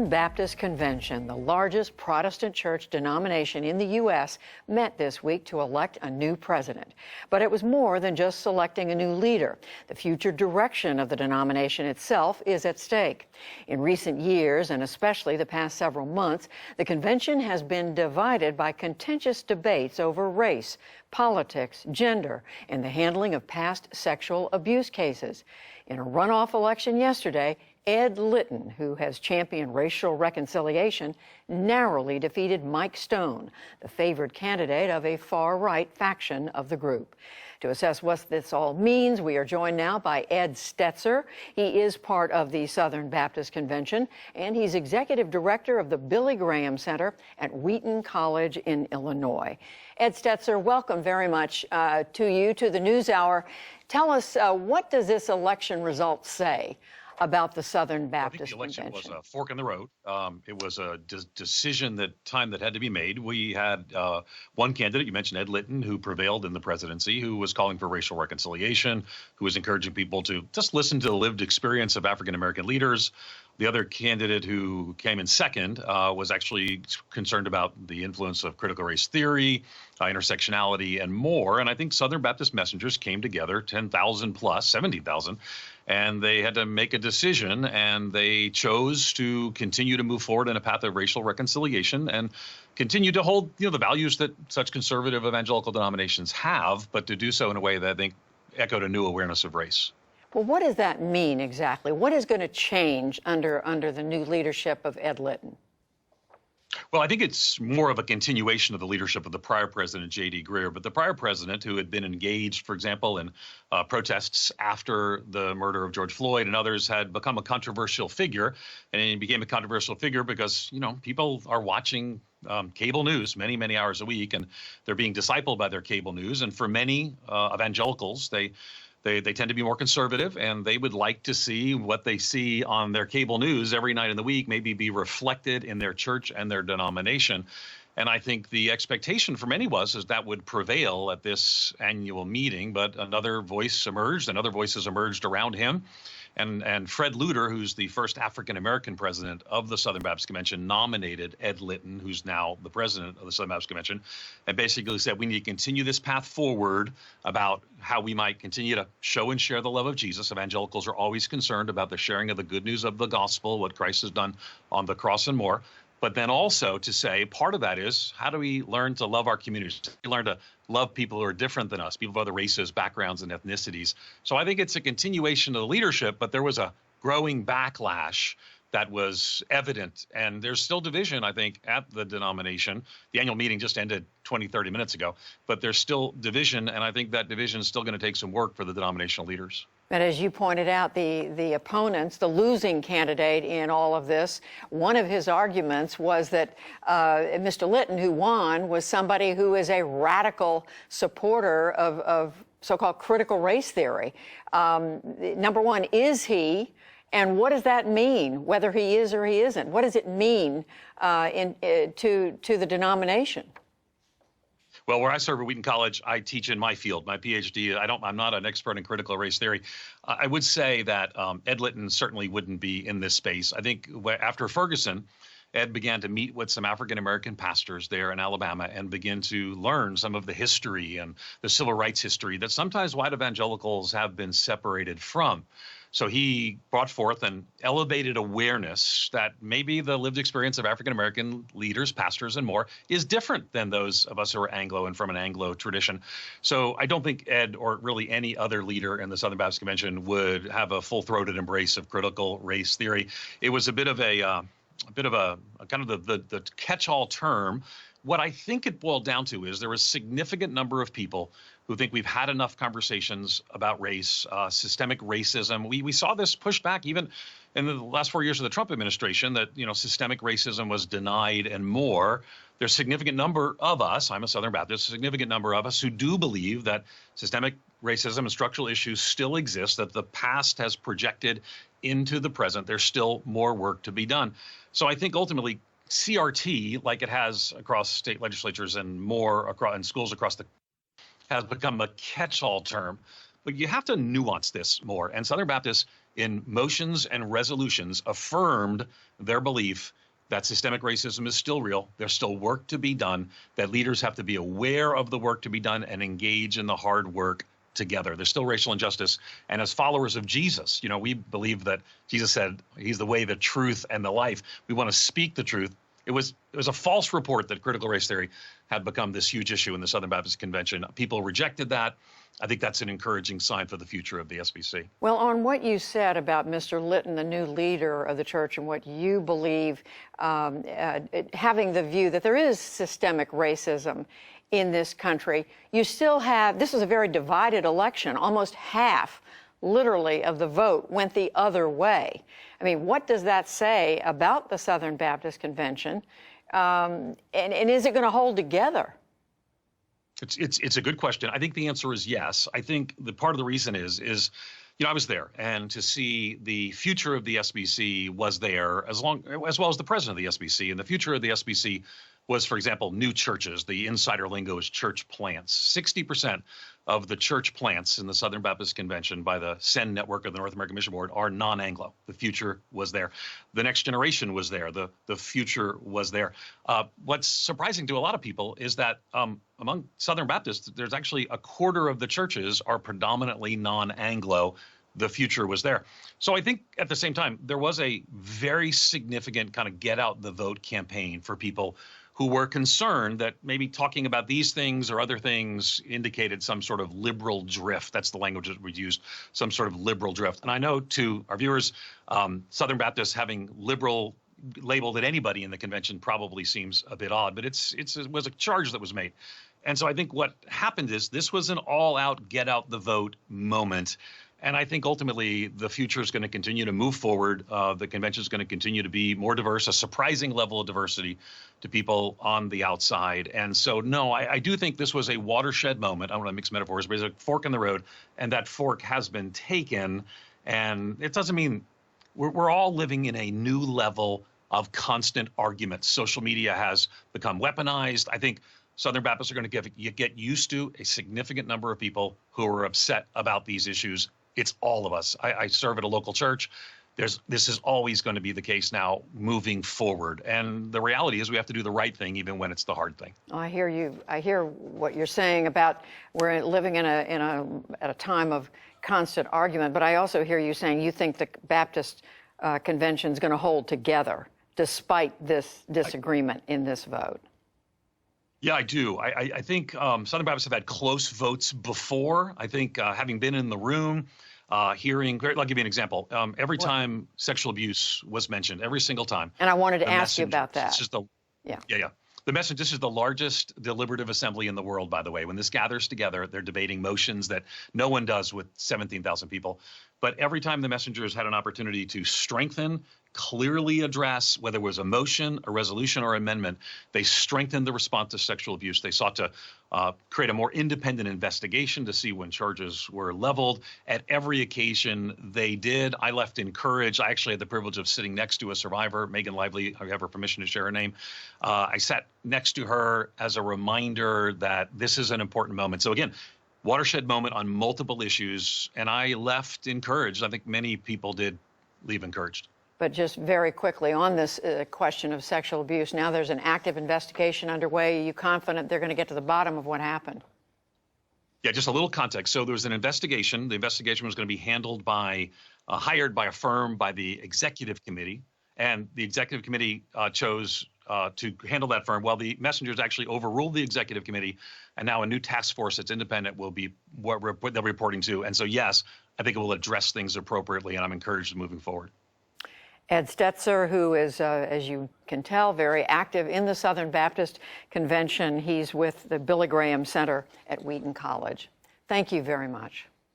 Southern Baptist Convention, the largest Protestant church denomination in the U.S., met this week to elect a new president. But it was more than just selecting a new leader. The future direction of the denomination itself is at stake. In recent years, and especially the past several months, the convention has been divided by contentious debates over race, politics, gender, and the handling of past sexual abuse cases. In a runoff election yesterday, Ed Litton, who has championed racial reconciliation, narrowly defeated Mike Stone, the favored candidate of a far-right faction of the group. To assess what this all means, we are joined now by Ed Stetzer. He is part of the Southern Baptist Convention, and he's executive director of the Billy Graham Center at Wheaton College in Illinois. Ed Stetzer, welcome very much to you, to the NewsHour. Tell us, what does this election result say about the Southern Baptist Convention? I think the election was a fork in the road. It was a decision that had to be made. We had one candidate, you mentioned Ed Litton, who prevailed in the presidency, who was calling for racial reconciliation, who was encouraging people to just listen to the lived experience of African-American leaders. The other candidate who came in second was actually concerned about the influence of critical race theory, intersectionality, and more. And I think Southern Baptist messengers came together, 10,000 plus, 17,000, and they had to make a decision, and they chose to continue to move forward in a path of racial reconciliation and continue to hold, the values that such conservative evangelical denominations have, but to do so in a way that I think echoed a new awareness of race. Well, what does that mean exactly? What is going to change under the new leadership of Ed Litton? Well, I think it's more of a continuation of the leadership of the prior president, J.D. Greear. But the prior president, who had been engaged, for example, in protests after the murder of George Floyd and others, had become a controversial figure. And he became a controversial figure because, people are watching cable news many, many hours a week, and they're being discipled by their cable news. And for many evangelicals, they tend to be more conservative, and they would like to see what they see on their cable news every night in the week maybe be reflected in their church and their denomination. And I think the expectation for many was that would prevail at this annual meeting, but another voice emerged, and other voices emerged around him. And Fred Luter, who's the first African-American president of the Southern Baptist Convention, nominated Ed Litton, who's now the president of the Southern Baptist Convention, and basically said we need to continue this path forward about how we might continue to show and share the love of Jesus. Evangelicals are always concerned about the sharing of the good news of the gospel, what Christ has done on the cross and more. But then also to say part of that is, how do we learn to love our communities? We learn to love people who are different than us, people of other races, backgrounds, and ethnicities. So I think it's a continuation of the leadership, but there was a growing backlash that was evident. And there's still division, I think, at the denomination. The annual meeting just ended 20, 30 minutes ago, but there's still division. And I think that division is still going to take some work for the denominational leaders. But as you pointed out, the opponents, the losing candidate in all of this, one of his arguments was that Mr. Litton, who won, was somebody who is a radical supporter of so-called critical race theory. Number one, is he? And what does that mean, whether he is or he isn't? What does it mean to the denomination? Well, where I serve at Wheaton College, I teach in my field, my PhD. I'm not an expert in critical race theory. I would say that Ed Litton certainly wouldn't be in this space. I think after Ferguson, Ed began to meet with some African-American pastors there in Alabama and begin to learn some of the history and the civil rights history that sometimes white evangelicals have been separated from. So he brought forth and elevated awareness that maybe the lived experience of African-American leaders, pastors, and more is different than those of us who are Anglo and from an Anglo tradition. So I don't think Ed or really any other leader in the Southern Baptist Convention would have a full-throated embrace of critical race theory. It was a bit of a kind of the catch-all term. What I think it boiled down to is there was a significant number of people who think we've had enough conversations about race, systemic racism. We saw this pushed back even in the last 4 years of the Trump administration, that systemic racism was denied and more. There's a significant number of us, I'm a Southern Baptist, a significant number of us who do believe that systemic racism and structural issues still exist, that the past has projected into the present. There's still more work to be done. So I think ultimately CRT, like it has across state legislatures and more across in schools across the, has become a catch-all term. But you have to nuance this more. And Southern Baptists in motions and resolutions affirmed their belief that systemic racism is still real. There's still work to be done, that leaders have to be aware of the work to be done and engage in the hard work together. There's still racial injustice. And as followers of Jesus, we believe that Jesus said he's the way, the truth, and the life. We want to speak the truth. It was a false report that critical race theory had become this huge issue in the Southern Baptist Convention. People rejected that. I think that's an encouraging sign for the future of the SBC. Well, on what you said about Mr. Litton, the new leader of the church, and what you believe, having the view that there is systemic racism in this country, you still have, this is a very divided election. Almost half, literally, of the vote went the other way. I mean, what does that say about the Southern Baptist Convention? And is it going to hold together? It's a good question. I think the answer is yes. I think the part of the reason is I was there, and to see the future of the SBC was there as well as the president of the SBC. And the future of the SBC was, for example, new churches. The insider lingo is church plants. 60% of the church plants in the Southern Baptist Convention by the SEND network of the North American Mission Board are non-Anglo. The future was there. The next generation was there. The future was there. What's surprising to a lot of people is that among Southern Baptists, there's actually a quarter of the churches are predominantly non-Anglo. The future was there. So I think at the same time, there was a very significant kind of get out the vote campaign for people who were concerned that maybe talking about these things or other things indicated some sort of liberal drift. That's the language that we used, some sort of liberal drift. And I know to our viewers, Southern Baptists having liberal labeled at anybody in the convention probably seems a bit odd, but it was a charge that was made. And so I think what happened is this was an all-out, get-out-the-vote moment. And I think ultimately the future is going to continue to move forward. The convention is going to continue to be more diverse, a surprising level of diversity to people on the outside. And so, no, I do think this was a watershed moment. I don't want to mix metaphors, but it's a fork in the road. And that fork has been taken. And it doesn't mean we're all living in a new level of constant argument. Social media has become weaponized. I think Southern Baptists are going to get used to a significant number of people who are upset about these issues. It's all of us. I serve at a local church. This is always going to be the case now moving forward. And the reality is we have to do the right thing even when it's the hard thing. I hear you. I hear what you're saying about we're living at a time of constant argument. But I also hear you saying you think the Baptist convention is going to hold together despite this disagreement in this vote. Yeah, I do. I think Southern Baptists have had close votes before. I think having been in the room, hearing, I'll give you an example. Every time sexual abuse was mentioned, every single time. And I wanted to ask you about that. Yeah. The message, this is the largest deliberative assembly in the world, by the way. When this gathers together, they're debating motions that no one does with 17,000 people. But every time the messengers had an opportunity to strengthen, clearly address, whether it was a motion, a resolution, or amendment, they strengthened the response to sexual abuse. They sought to create a more independent investigation to see when charges were leveled. At every occasion, they did. I left encouraged. I actually had the privilege of sitting next to a survivor, Megan Lively. I have her permission to share her name. I sat next to her as a reminder that this is an important moment. So again, watershed moment on multiple issues, and I left encouraged. I think many people did leave encouraged. But just very quickly on this question of sexual abuse, now there's an active investigation underway. Are you confident they're going to get to the bottom of what happened? Yeah, just a little context. So there was an investigation. The investigation was going to be handled by, hired by a firm, by the executive committee. And the executive committee chose to handle that firm. Well, the messengers actually overruled the executive committee, and now a new task force that's independent will be what they're reporting to. And so, yes, I think it will address things appropriately, and I'm encouraged moving forward. Ed Stetzer, who is, as you can tell, very active in the Southern Baptist Convention. He's with the Billy Graham Center at Wheaton College. Thank you very much.